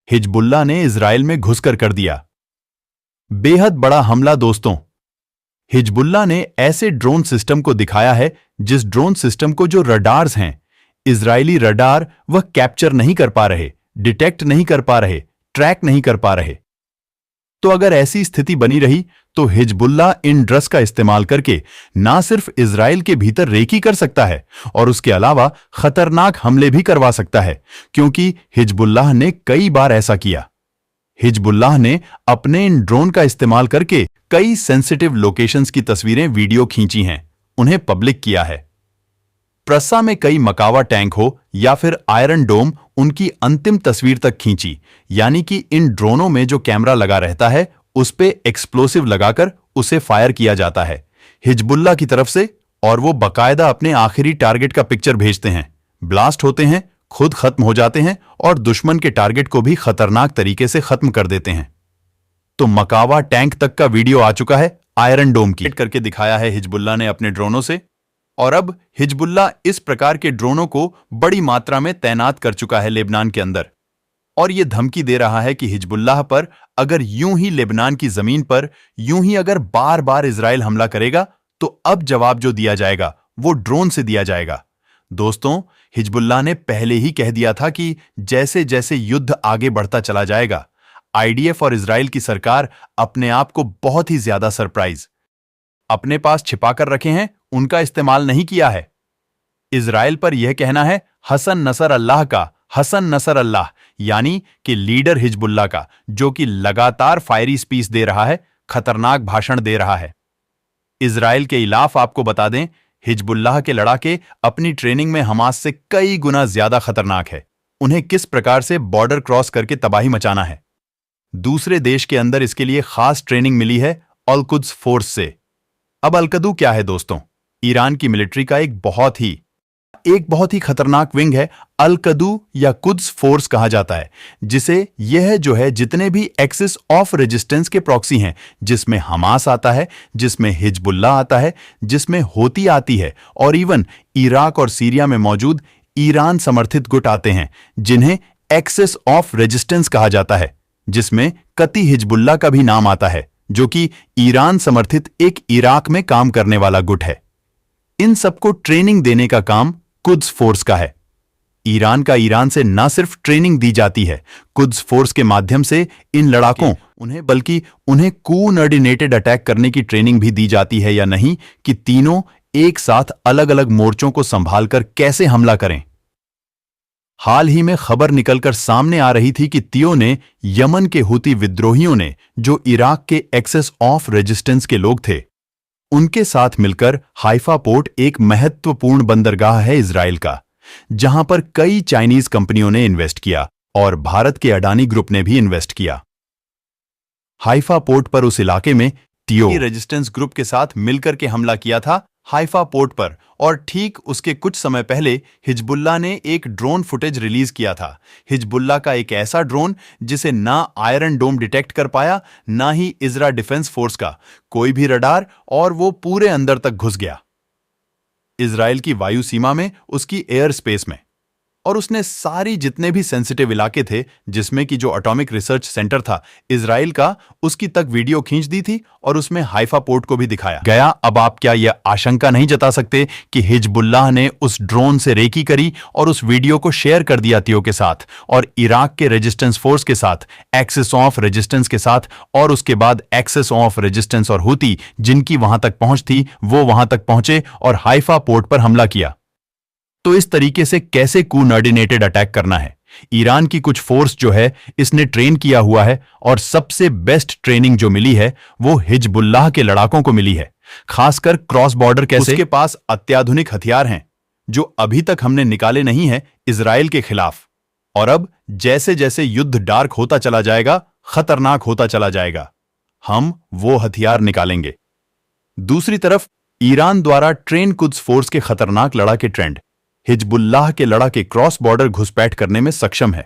Hezbollah ने Israel में घुसकर कर दिया बेहद बड़ा हमला। दोस्तों, हिजबुल्लाह ने ऐसे ड्रोन सिस्टम को दिखाया है जिस ड्रोन सिस्टम को जो रडार्स हैं, इजरायली रडार वह कैप्चर नहीं कर पा रहे, डिटेक्ट नहीं कर पा रहे, ट्रैक नहीं कर पा रहे। तो अगर ऐसी स्थिति बनी रही तो हिजबुल्लाह इन ड्रस का इस्तेमाल करके ना सिर्फ इजराइल के भीतर रेकी कर सकता है और उसके अलावा खतरनाक हमले भी करवा सकता है, क्योंकि हिजबुल्लाह ने कई बार ऐसा किया। हिजबुल्लाह ने अपने इन ड्रोन का इस्तेमाल करके कई सेंसिटिव लोकेशंस की तस्वीरें, वीडियो खींची हैं, उन्हें पब्लिक किया है। प्रस्सा में कई मकावा टैंक हो या फिर आयरन डोम उनकी अंतिम तस्वीर तक खींची, यानी कि इन ड्रोनों में जो कैमरा लगा रहता है उस पे एक्सप्लोसिव लगाकर उसे फायर किया जाता है हिजबुल्लाह की तरफ से, और वो बकायदा अपने आखिरी टारगेट का पिक्चर भेजते हैं, ब्लास्ट होते हैं, खुद खत्म हो जाते हैं और दुश्मन के टारगेट को भी खतरनाक तरीके से खत्म कर देते हैं। तो मकावा टैंक तक का वीडियो आ चुका है आयरन डोम की करके दिखाया है हिजबुल्लाह ने अपने ड्रोनों से, और अब हिजबुल्लाह इस प्रकार के ड्रोनों को बड़ी मात्रा में तैनात कर चुका है लेबनान के अंदर, और यह धमकी दे रहा है कि हिजबुल्लाह पर अगर यूं ही लेबनान की जमीन पर यूं ही अगर बार बार इजराइल हमला करेगा तो अब जवाब जो दिया जाएगा वो ड्रोन से दिया जाएगा। दोस्तों, हिजबुल्लाह ने पहले ही कह दिया था कि जैसे जैसे युद्ध आगे बढ़ता चला जाएगा, आईडीएफ और इजराइल की सरकार अपने आप को बहुत ही ज्यादा सरप्राइज अपने पास छिपाकर रखे हैं, उनका इस्तेमाल नहीं किया है। इजराइल पर यह कहना है हसन नसर अल्लाह का, हसन नसर अल्लाह, यानी कि लीडर हिजबुल्लाह का, जो कि लगातार फायरी स्पीच दे रहा है, खतरनाक भाषण दे रहा है। इजराइल के इलाफ आपको बता दें, हिजबुल्लाह के लड़ाके अपनी ट्रेनिंग में हमास से कई गुना ज्यादा खतरनाक है। उन्हें किस प्रकार से बॉर्डर क्रॉस करके तबाही मचाना है, दूसरे देश के अंदर इसके लिए खास ट्रेनिंग मिली है अल कुद्स फोर्स से। अब अल-कदू क्या है दोस्तों? ईरान की मिलिट्री का एक बहुत ही खतरनाक विंग है। अल-कदू या कुद्स फोर्स कहा जाता है, जिसे यह जो है जितने भी एक्सिस ऑफ रेजिस्टेंस के प्रॉक्सी हैं, जिसमें हमास आता है, जिसमें हिजबुल्लाह आता है, जिसमें होती आती है, और इवन इराक और सीरिया में मौजूद ईरान समर्थित गुट आते हैं, जिन्हें एक्सिस ऑफ रेजिस्टेंस कहा जाता है, जिसमें कती हिजबुल्लाह का भी नाम आता है, जो कि ईरान समर्थित एक इराक में काम करने वाला गुट है। इन सबको ट्रेनिंग देने का काम कुद्स फोर्स का है। ईरान से न सिर्फ ट्रेनिंग दी जाती है कुद्स फोर्स के माध्यम से इन लड़ाकों बल्कि उन्हें कोऑर्डिनेटेड अटैक करने की ट्रेनिंग भी दी जाती है या नहीं, कि तीनों एक साथ अलग अलग मोर्चों को संभालकर कैसे हमला करें। हाल ही में खबर निकलकर सामने आ रही थी कि तियो ने यमन के हुती विद्रोहियों ने, जो इराक के एक्सेस ऑफ रेजिस्टेंस के लोग थे, उनके साथ मिलकर हाइफा पोर्ट, एक महत्वपूर्ण बंदरगाह है इजराइल का, जहां पर कई चाइनीज कंपनियों ने इन्वेस्ट किया और भारत के अडानी ग्रुप ने भी इन्वेस्ट किया। हाइफा पोर्ट पर उस इलाके में तियो रेजिस्टेंस ग्रुप के साथ मिलकर के हमला किया था हाइफा पोर्ट पर, और ठीक उसके कुछ समय पहले हिजबुल्लाह ने एक ड्रोन फुटेज रिलीज किया था। हिजबुल्लाह का एक ऐसा ड्रोन जिसे ना आयरन डोम डिटेक्ट कर पाया, ना ही इजरा डिफेंस फोर्स का कोई भी रडार, और वो पूरे अंदर तक घुस गया इजराइल की वायु सीमा में, उसकी एयर स्पेस में, और उसने सारी जितने भी सेंसिटिव इलाके थे, जिसमें कि जो एटॉमिक रिसर्च सेंटर था इजराइल का, उसकी तक वीडियो खींच दी थी और उसमें हाइफा पोर्ट को भी दिखाया गया। अब आप क्या यह आशंका नहीं जता सकते कि हिजबुल्लाह ने उस ड्रोन से रेकी करी और उस वीडियो को शेयर कर दिया तियो के साथ और इराक के रेजिस्टेंस फोर्स के साथ, एक्सेस ऑफ रेजिस्टेंस के साथ, और उसके बाद एक्सेस ऑफ रेजिस्टेंस और हुती जिनकी वहां तक पहुंच थी वो वहां तक पहुंचे और हाइफा पोर्ट पर हमला किया। तो इस तरीके से कैसे कोऑर्डिनेटेड अटैक करना है, ईरान की कुछ फोर्स जो है इसने ट्रेन किया हुआ है, और सबसे बेस्ट ट्रेनिंग जो मिली है वो हिजबुल्लाह के लड़ाकों को मिली है, खासकर क्रॉस बॉर्डर कैसे। उसके पास अत्याधुनिक हथियार हैं जो अभी तक हमने निकाले नहीं हैं इजराइल के खिलाफ, और अब जैसे जैसे युद्ध डार्क होता चला जाएगा, खतरनाक होता चला जाएगा, हम वो हथियार निकालेंगे। दूसरी तरफ ईरान द्वारा ट्रेन कुद्स फोर्स के खतरनाक लड़ाके ट्रेंड हिजबुल्लाह के लड़ाके क्रॉस बॉर्डर घुसपैठ करने में सक्षम है।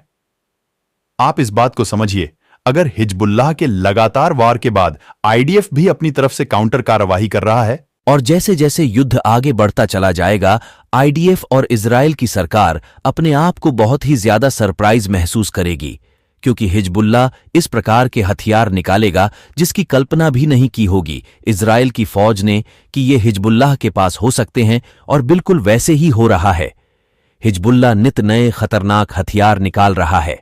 आप इस बात को समझिए, अगर हिजबुल्लाह के लगातार वार के बाद आईडीएफ भी अपनी तरफ से काउंटर कार्रवाई कर रहा है, और जैसे जैसे युद्ध आगे बढ़ता चला जाएगा, आईडीएफ और इजराइल की सरकार अपने आप को बहुत ही ज्यादा सरप्राइज महसूस करेगी, क्योंकि हिजबुल्लाह इस प्रकार के हथियार निकालेगा जिसकी कल्पना भी नहीं की होगी इजराइल की फौज ने कि ये हिजबुल्लाह के पास हो सकते हैं, और बिल्कुल वैसे ही हो रहा है। हिजबुल्लाह नित नए खतरनाक हथियार निकाल रहा है।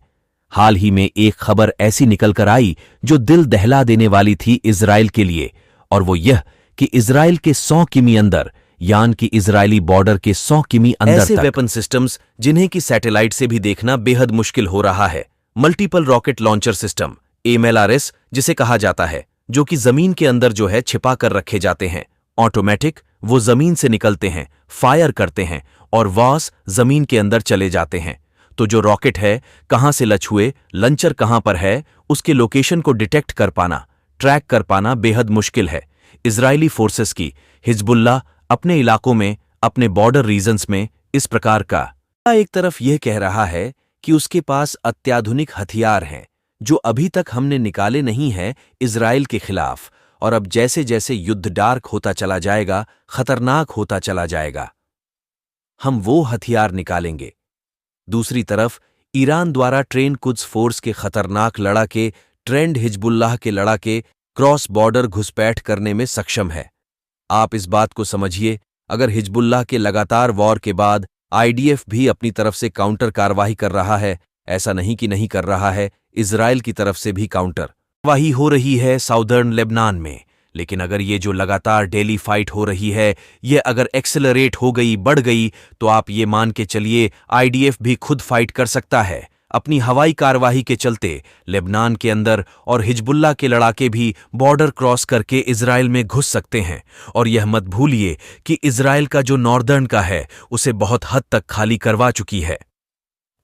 हाल ही में एक खबर ऐसी निकल कर आई जो दिल दहला देने वाली थी इजराइल के लिए, और वो यह कि इजराइल के 100 किमी अंदर, यान कि इजरायली बॉर्डर के 100 किमी अंदर ऐसे वेपन सिस्टम्स जिन्हें कि सैटेलाइट से भी देखना बेहद मुश्किल हो रहा है। Multiple rocket launcher system MLRS जिसे कहा जाता है, जो कि जमीन के अंदर जो है छिपा कर रखे जाते हैं। ऑटोमेटिक, वो जमीन से निकलते हैं, फायर करते हैं, और वास जमीन के अंदर चले जाते हैं। तो जो रॉकेट है कहां से लच हुए, लंचर कहां पर है, उसके लोकेशन को डिटेक्ट कर पाना, ट्रैक कर पाना बेहद मुश्किल है। इजरायली फोर्सेस की हिजबुल्लाह अपने इलाकों में, अपने बॉर्डर रीजन्स में इस प्रकार का एक तरफ यह कह रहा है कि उसके पास अत्याधुनिक हथियार हैं जो अभी तक हमने निकाले नहीं हैं इजराइल के खिलाफ, और अब जैसे जैसे युद्ध डार्क होता चला जाएगा, खतरनाक होता चला जाएगा, हम वो हथियार निकालेंगे। दूसरी तरफ ईरान द्वारा ट्रेन कुद्स फोर्स के खतरनाक लड़ाके ट्रेंड हिजबुल्लाह के लड़ाके क्रॉस बॉर्डर घुसपैठ करने में सक्षम है। आप इस बात को समझिए, अगर हिजबुल्लाह के लगातार वॉर के बाद IDF भी अपनी तरफ से काउंटर कार्रवाई कर रहा है, ऐसा नहीं कि नहीं कर रहा है, इजराइल की तरफ से भी काउंटर कार्रवाई हो रही है साउदर्न लेबनान में। लेकिन अगर ये जो लगातार डेली फाइट हो रही है, ये अगर एक्सेलरेट हो गई, बढ़ गई, तो आप ये मान के चलिए IDF भी खुद फाइट कर सकता है अपनी हवाई कार्यवाही के चलते लेबनान के अंदर, और हिजबुल्लाह के लड़ाके भी बॉर्डर क्रॉस करके इजराइल में घुस सकते हैं। और यह मत भूलिए कि इजराइल का जो नॉर्दर्न का है उसे बहुत हद तक खाली करवा चुकी है।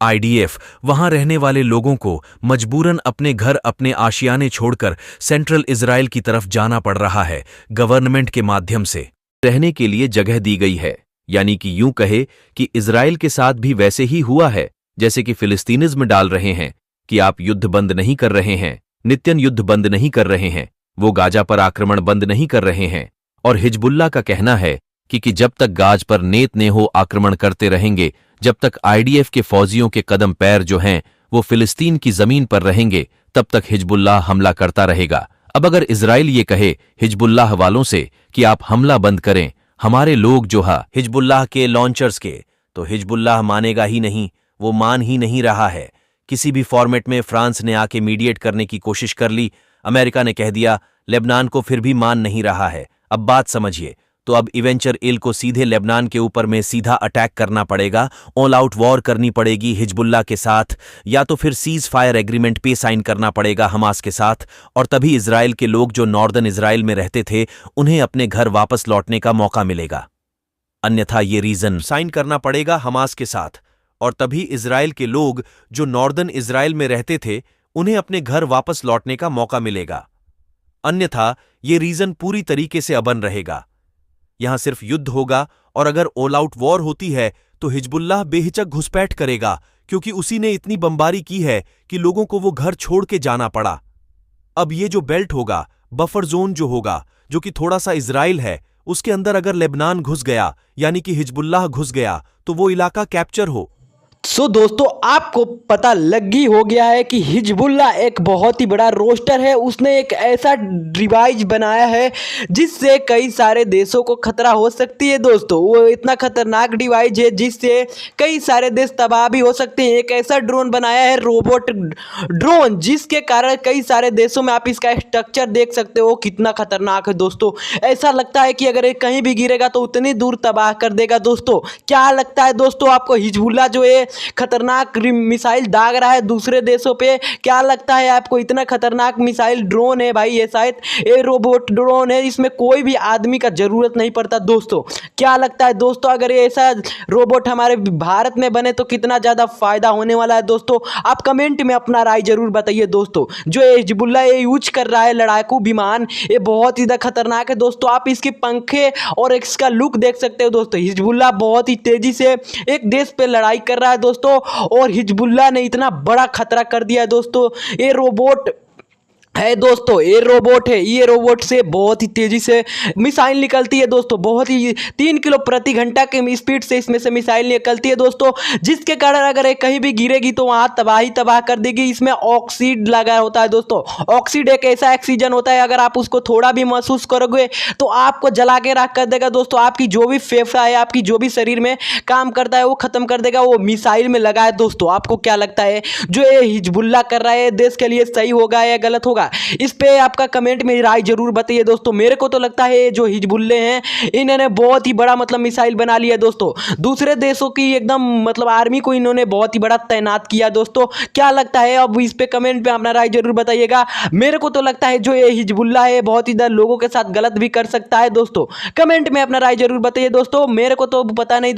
IDF वहां रहने वाले लोगों को मजबूरन अपने घर, अपने आशियाने छोड़कर सेंट्रल इजराइल की तरफ जाना पड़ रहा है। गवर्नमेंट के माध्यम से रहने के लिए जगह दी गई है, यानी कि यूं कहे कि इजराइल के साथ भी वैसे ही हुआ है जैसे कि फिलिस्तीनिज्म डाल रहे हैं कि आप युद्ध बंद नहीं कर रहे हैं, नित्यन युद्ध बंद नहीं कर रहे हैं, वो गाजा पर आक्रमण बंद नहीं कर रहे हैं। और हिजबुल्लाह का कहना है कि जब तक गाज पर नेत ने हो आक्रमण करते रहेंगे, जब तक IDF के फौजियों के कदम पैर जो हैं वो फिलिस्तीन की जमीन पर रहेंगे, तब तक हिजबुल्लाह हमला करता रहेगा। अब अगर इजराइल ये कहे हिजबुल्लाह वालों से कि आप हमला बंद करें, हमारे लोग जो है हिजबुल्लाह के लॉन्चर्स के, तो हिजबुल्लाह मानेगा ही नहीं, वो मान ही नहीं रहा है। किसी भी फॉर्मेट में फ्रांस ने आके मीडिएट करने की कोशिश कर ली, अमेरिका ने कह दिया, लेबनान को फिर भी मान नहीं रहा है। अब बात समझिए, तो अब इवेंचर इल को सीधे लेबनान के ऊपर में सीधा अटैक करना पड़ेगा, ऑल आउट वॉर करनी पड़ेगी हिजबुल्लाह के साथ, या तो फिर सीज फायर एग्रीमेंट पे साइन करना पड़ेगा हमास के साथ, और तभी इजराइल के लोग जो नॉर्दर्न इजराइल में रहते थे उन्हें अपने घर वापस लौटने का मौका मिलेगा। अन्यथा ये रीजन साइन करना पड़ेगा हमास के साथ, और तभी इजराइल के लोग जो नॉर्दर्न इजराइल में रहते थे उन्हें अपने घर वापस लौटने का मौका मिलेगा। अन्यथा ये रीजन पूरी तरीके से अबन रहेगा। यहां सिर्फ युद्ध होगा, और अगर ऑल आउट वॉर होती है तो हिजबुल्लाह बेहिचक घुसपैठ करेगा, क्योंकि उसी ने इतनी बमबारी की है कि लोगों को वो घर छोड़ के जाना पड़ा। अब ये जो बेल्ट होगा, बफर जोन जो होगा, जो कि थोड़ा सा इजराइल है, उसके अंदर अगर लेबनान घुस गया, यानी कि हिजबुल्लाह घुस गया, तो वो इलाका कैप्चर हो। सो दोस्तों, आपको पता लग ही हो गया है कि हिजबुल्लाह एक बहुत ही बड़ा रोस्टर है। उसने एक ऐसा डिवाइस बनाया है जिससे कई सारे देशों को खतरा हो सकती है। दोस्तों, वो इतना खतरनाक डिवाइस है जिससे कई सारे देश तबाह भी हो सकते हैं। एक ऐसा ड्रोन बनाया है, रोबोट ड्रोन, जिसके कारण कई सारे देशों में आप इसका स्ट्रक्चर देख सकते हो कितना खतरनाक है। दोस्तों, ऐसा लगता है कि अगर ये कहीं भी गिरेगा तो उतनी दूर तबाह कर देगा। दोस्तों, क्या लगता है दोस्तों आपको, हिजबुल्लाह जो है खतरनाक मिसाइल दाग रहा है दूसरे देशों पे? क्या लगता है आपको, इतना खतरनाक मिसाइल ड्रोन है भाई, ये शायद ये रोबोट ड्रोन है, इसमें कोई भी आदमी का जरूरत नहीं पड़ता। दोस्तों, क्या लगता है दोस्तों, अगर ये ऐसा रोबोट हमारे भारत में बने तो कितना ज्यादा फायदा होने वाला है? दोस्तों, आप कमेंट में अपना राय जरूर बताइए। दोस्तों, जो हिजबुल्लाह ये यूज कर रहा है लड़ाकू विमान, ये बहुत ही खतरनाक है। दोस्तों, आप इसके पंखे और इसका लुक देख सकते हो। दोस्तों, हिजबुल्लाह बहुत ही तेजी से एक देश पे लड़ाई कर रहा है दोस्तों, और हिजबुल्लाह ने इतना बड़ा खतरा कर दिया है। दोस्तों, ये रोबोट है दोस्तों, ये रोबोट है। ये रोबोट से बहुत ही तेजी से मिसाइल निकलती है दोस्तों, बहुत ही 3 किलो प्रति घंटा के स्पीड से इसमें से मिसाइल निकलती है दोस्तों, जिसके कारण अगर ये कहीं भी गिरेगी तो वहां तबाह कर देगी। इसमें ऑक्सीड लगा होता है दोस्तों। ऑक्सीड एक ऐसा ऑक्सीजन होता है, अगर आप उसको थोड़ा भी महसूस करोगे तो आपको जला के रख कर देगा दोस्तों। आपकी जो भी फेफड़ा है, आपकी जो भी शरीर में काम करता है वो खत्म कर देगा। वो मिसाइल में लगा है दोस्तों। आपको क्या लगता है जो ये हिजबुल्लाह कर रहा है देश के लिए सही होगा या गलत होगा? इस पे आपका कमेंट में राय जरूर बताइए दोस्तों। मेरे को तो लगता है जो हिजबुल्ले हैं इन्होंने बहुत ही बड़ा मतलब मिसाइल बना लिया दोस्तों। दूसरे देशों की एकदम मतलब आर्मी को इन्होंने बहुत ही बड़ा तैनात किया दोस्तों। क्या लगता है अब इस पे कमेंट में अपना राय जरूर बताइएगा। मेरे को तो लगता है जो ये हिजबुल्लाह है बहुत ही लोगों के साथ गलत भी कर सकता है दोस्तों। कमेंट में अपना राय जरूर बताइए दोस्तों। मेरे को तो पता नहीं